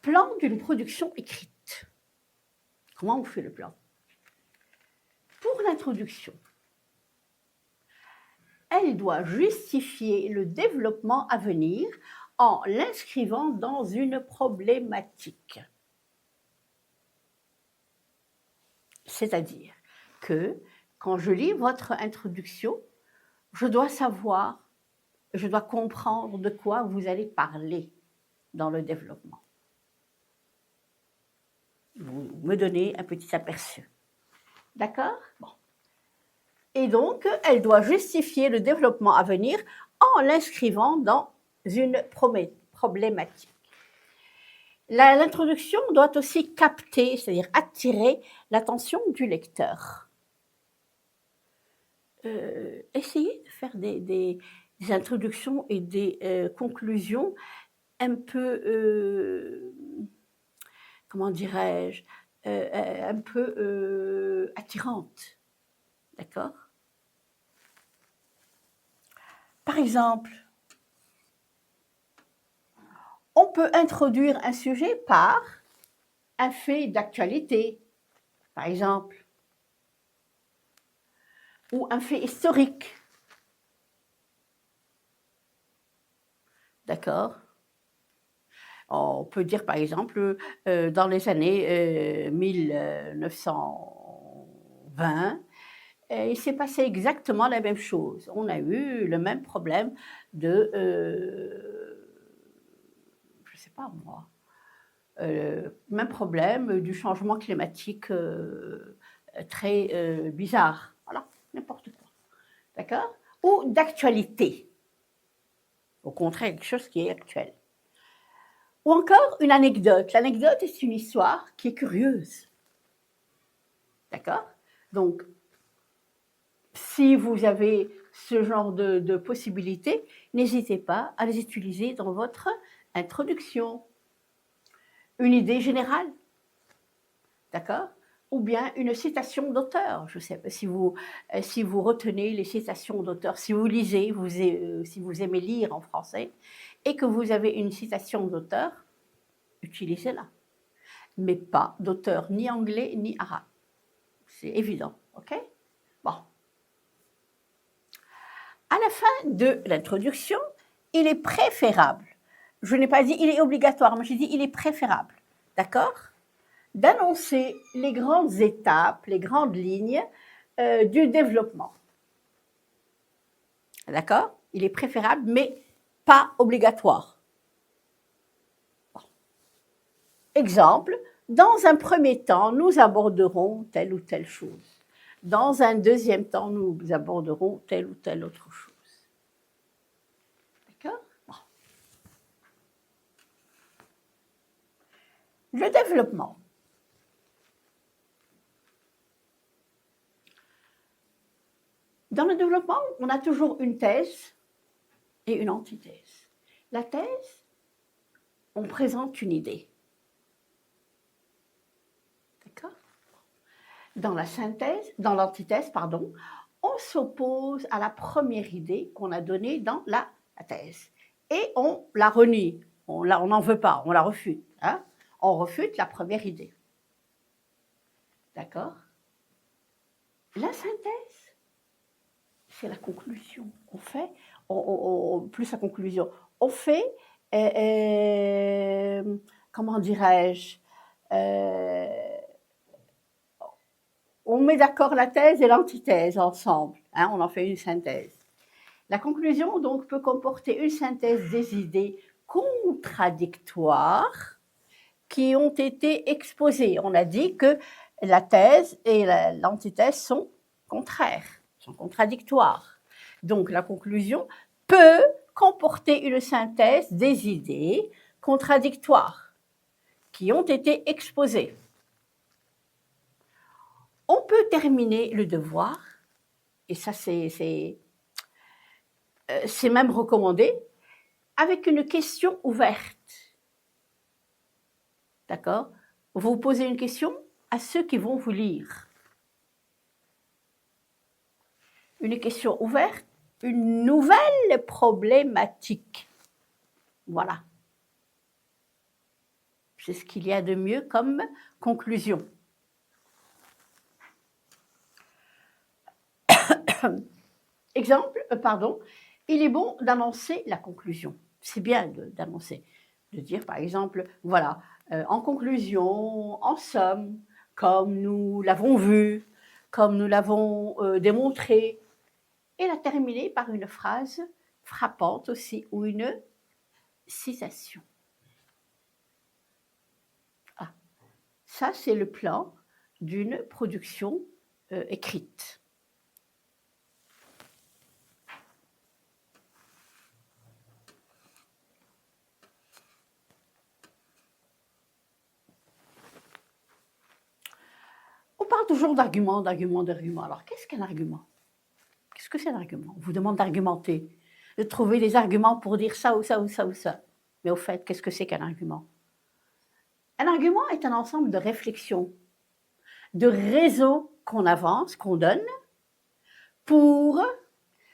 Plan d'une production écrite. Comment on fait le plan? Pour l'introduction, elle doit justifier le développement à venir en l'inscrivant dans une problématique. C'est-à-dire que quand je lis votre introduction, je dois savoir, je dois comprendre de quoi vous allez parler dans le développement. Vous me donnez un petit aperçu. D'accord? Bon. Et donc, elle doit justifier le développement à venir en l'inscrivant dans une problématique. L'introduction doit aussi capter, c'est-à-dire attirer l'attention du lecteur. Essayez de faire des introductions et des conclusions un peu, comment dirais-je, un peu attirantes. D'accord? Par exemple, on peut introduire un sujet par un fait d'actualité, par exemple, ou un fait historique. D'accord? On peut dire, par exemple, dans les années 1920, il s'est passé exactement la même chose. On a eu le même problème de, je ne sais pas moi, même problème du changement climatique très bizarre. Voilà, n'importe quoi. D'accord? Ou d'actualité. Au contraire, quelque chose qui est actuel. Ou encore une anecdote. L'anecdote est une histoire qui est curieuse. D'accord? Donc, si vous avez ce genre de possibilités, n'hésitez pas à les utiliser dans votre introduction. Une idée générale. D'accord? Ou bien une citation d'auteur. Je ne sais pas si vous retenez les citations d'auteur, si vous lisez, si vous aimez lire en français, et que vous avez une citation d'auteur, utilisez-la. Mais pas d'auteur ni anglais ni arabe. C'est évident, ok? Bon. À la fin de l'introduction, il est préférable, je n'ai pas dit il est obligatoire, mais j'ai dit il est préférable, d'accord? D'annoncer les grandes étapes, les grandes lignes du développement. D'accord? Il est préférable, mais pas obligatoire. Bon. Exemple, dans un premier temps, nous aborderons telle ou telle chose. Dans un deuxième temps, nous aborderons telle ou telle autre chose. D'accord? Bon. Le développement. Dans le développement, on a toujours une thèse et une antithèse. La thèse, on présente une idée. D'accord? Dans la synthèse, dans l'antithèse, pardon, on s'oppose à la première idée qu'on a donnée dans la thèse. Et on la renie. On n'en veut pas, on la refute. Hein? On refute la première idée. D'accord? La synthèse, c'est la conclusion. On fait, plus la conclusion, on fait, comment dirais-je, on met d'accord la thèse et l'antithèse ensemble. Hein, on en fait une synthèse. La conclusion, donc, peut comporter une synthèse des idées contradictoires qui ont été exposées. On a dit que la thèse et l'antithèse sont contraires, sont contradictoires. Donc, la conclusion peut comporter une synthèse des idées contradictoires qui ont été exposées. On peut terminer le devoir, et ça c'est même recommandé, avec une question ouverte. D'accord? Vous posez une question à ceux qui vont vous lire. Une question ouverte, une nouvelle problématique. Voilà. C'est ce qu'il y a de mieux comme conclusion. Exemple, il est bon d'annoncer la conclusion. C'est bien d'annoncer, de dire par exemple, voilà, en conclusion, en somme, comme nous l'avons vu, comme nous l'avons démontré, et la terminer par une phrase frappante aussi, ou une citation. Ah, ça c'est le plan d'une production écrite. On parle toujours d'argument. Alors, qu'est-ce qu'un argument? Qu'est-ce que c'est un argument? On vous demande d'argumenter, de trouver des arguments pour dire ça ou ça ou ça ou ça. Mais au fait, qu'est-ce que c'est qu'un argument? Un argument est un ensemble de réflexions, de réseaux qu'on avance, qu'on donne, pour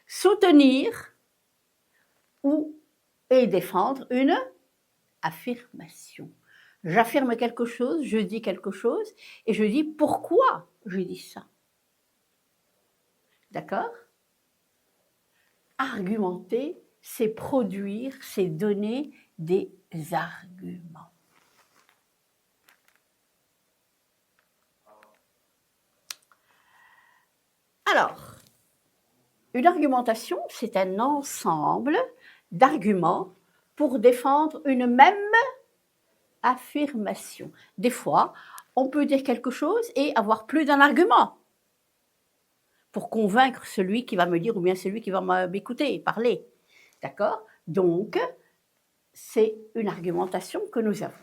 soutenir et défendre une affirmation. J'affirme quelque chose, je dis quelque chose, et je dis pourquoi je dis ça. D'accord? Argumenter, c'est produire, c'est donner des arguments. Alors, une argumentation, c'est un ensemble d'arguments pour défendre une même affirmation. Des fois, on peut dire quelque chose et avoir plus d'un argument pour convaincre celui qui va me dire ou bien celui qui va m'écouter, parler. D'accord? Donc, c'est une argumentation que nous avons.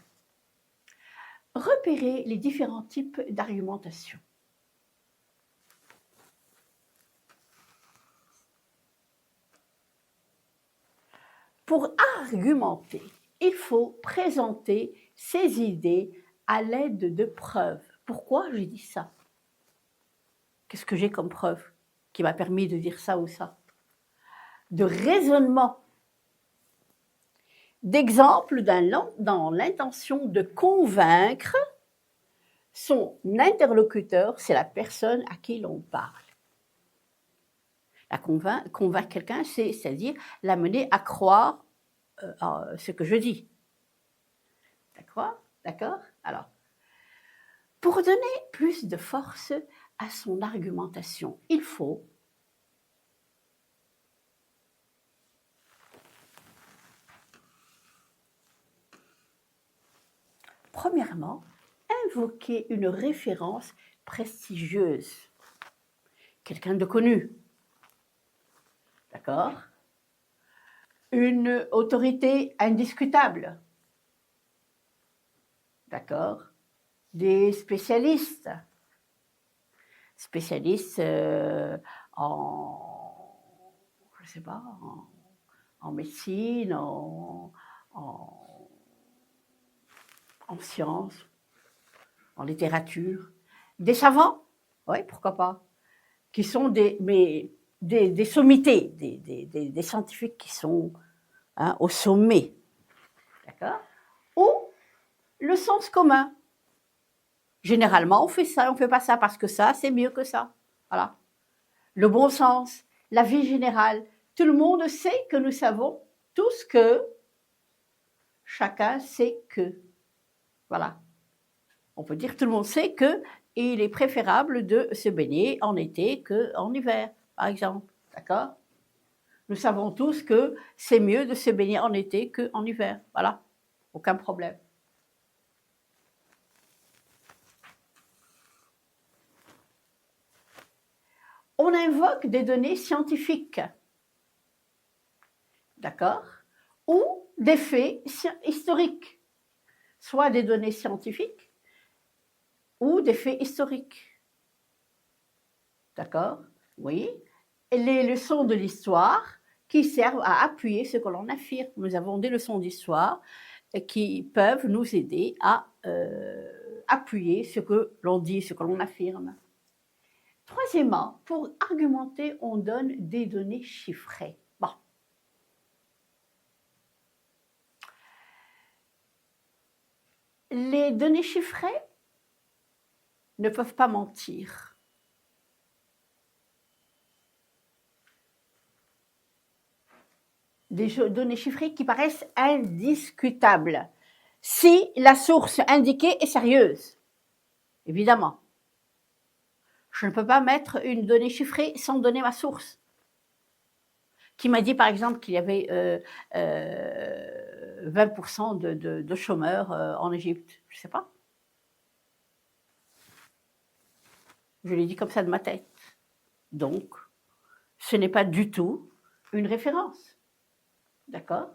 Repérer les différents types d'argumentation. Pour argumenter, il faut présenter ses idées à l'aide de preuves. Pourquoi j'ai dit ça? Qu'est-ce que j'ai comme preuve qui m'a permis de dire ça ou ça? De raisonnement, d'exemple dans l'intention de convaincre son interlocuteur, c'est la personne à qui l'on parle. Convaincre quelqu'un, c'est-à-dire l'amener à croire ce que je dis. D'accord? Alors, pour donner plus de force à son argumentation, il faut premièrement invoquer une référence prestigieuse, quelqu'un de connu, d'accord? Une autorité indiscutable, d'accord? Des spécialistes je sais pas, en médecine, en sciences, en littérature, des savants, oui, pourquoi pas, qui sont des sommités, des scientifiques qui sont au sommet, d'accord? Ou le sens commun. Généralement, on fait ça, on ne fait pas ça parce que ça, c'est mieux que ça. Voilà. Le bon sens, la vie générale. Tout le monde sait que nous savons tous que chacun sait que. Voilà. On peut dire que tout le monde sait qu'il est préférable de se baigner en été qu'en hiver, par exemple. D'accord? Nous savons tous que c'est mieux de se baigner en été qu'en hiver. Voilà. Aucun problème. On invoque des données scientifiques, d'accord? Ou des faits historiques, soit des données scientifiques ou des faits historiques, d'accord? Oui. Et les leçons de l'histoire qui servent à appuyer ce que l'on affirme. Nous avons des leçons d'histoire qui peuvent nous aider à appuyer ce que l'on dit, ce que l'on affirme. Troisièmement, pour argumenter, on donne des données chiffrées. Bon. les données chiffrées ne peuvent pas mentir. Des données chiffrées qui paraissent indiscutables, si la source indiquée est sérieuse, évidemment. Je ne peux pas mettre une donnée chiffrée sans donner ma source. Qui m'a dit par exemple qu'il y avait 20% de chômeurs en Égypte. Je ne sais pas. Je l'ai dit comme ça de ma tête. Donc, ce n'est pas du tout une référence. D'accord?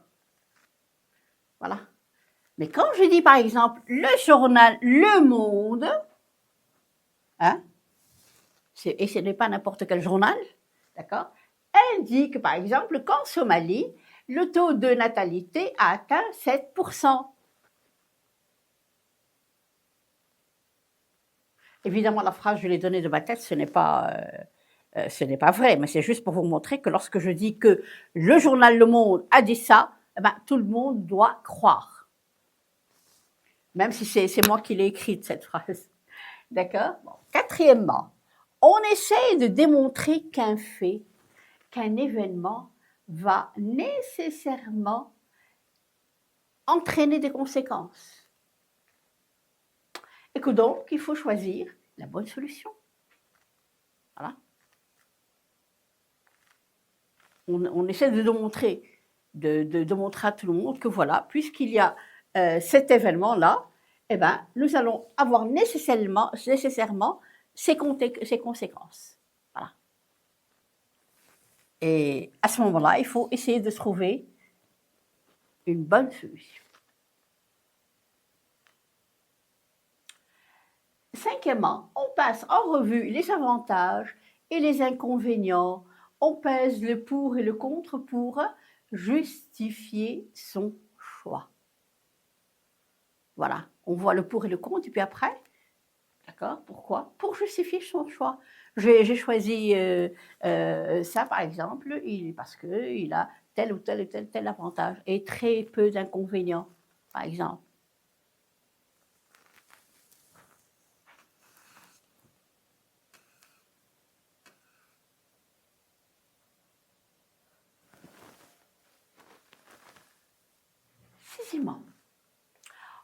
Voilà. Mais quand je dis par exemple le journal Le Monde, hein, et ce n'est pas n'importe quel journal, d'accord, indique par exemple qu'en Somalie, le taux de natalité a atteint 7%. Évidemment, la phrase, je l'ai donnée de ma tête, ce n'est pas vrai, mais c'est juste pour vous montrer que lorsque je dis que le journal Le Monde a dit ça, eh ben, tout le monde doit croire. Même si c'est moi qui l'ai écrite, cette phrase. D'accord? Bon. Quatrièmement, on essaie de démontrer qu'un fait, qu'un événement va nécessairement entraîner des conséquences. Et que donc, il faut choisir la bonne solution. Voilà. On essaie de démontrer, de montrer à tout le monde que voilà, puisqu'il y a cet événement-là, eh ben, nous allons avoir nécessairement ces conséquences. Voilà. Et à ce moment-là, il faut essayer de trouver une bonne solution. Cinquièmement, on passe en revue les avantages et les inconvénients. On pèse le pour et le contre pour justifier son choix. Voilà, on voit le pour et le contre, et puis après, d'accord, pourquoi? Pour justifier son choix. J'ai choisi ça, par exemple, parce qu'il a tel ou tel avantage, et très peu d'inconvénients, par exemple. Sixièmement,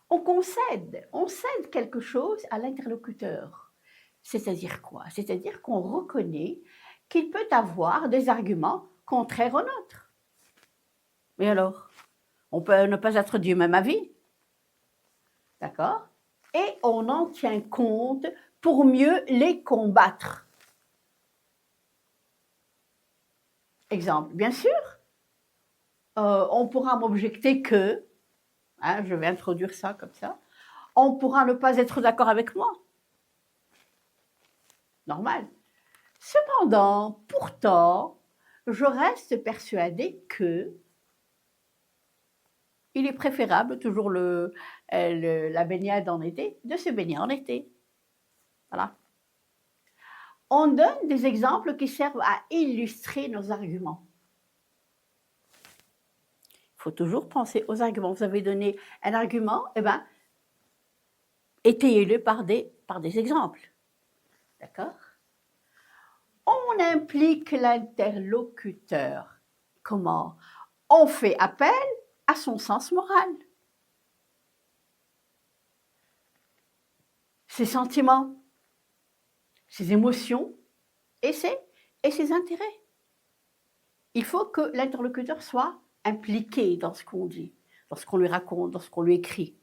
on cède quelque chose à l'interlocuteur. C'est-à-dire quoi? C'est-à-dire qu'on reconnaît qu'il peut avoir des arguments contraires aux nôtres. Mais alors, on peut ne pas être du même avis. D'accord? Et on en tient compte pour mieux les combattre. Exemple, bien sûr, on pourra m'objecter que, hein, je vais introduire ça comme ça, on pourra ne pas être d'accord avec moi. Normal. Cependant, pourtant, je reste persuadée que il est préférable, toujours la baignade en été, de se baigner en été. Voilà. On donne des exemples qui servent à illustrer nos arguments. Il faut toujours penser aux arguments. Vous avez donné un argument, eh bien, étayez-le par des exemples. D'accord? On implique l'interlocuteur. Comment? On fait appel à son sens moral. Ses sentiments, ses émotions et ses intérêts. Il faut que l'interlocuteur soit impliqué dans ce qu'on dit, dans ce qu'on lui raconte, dans ce qu'on lui écrit.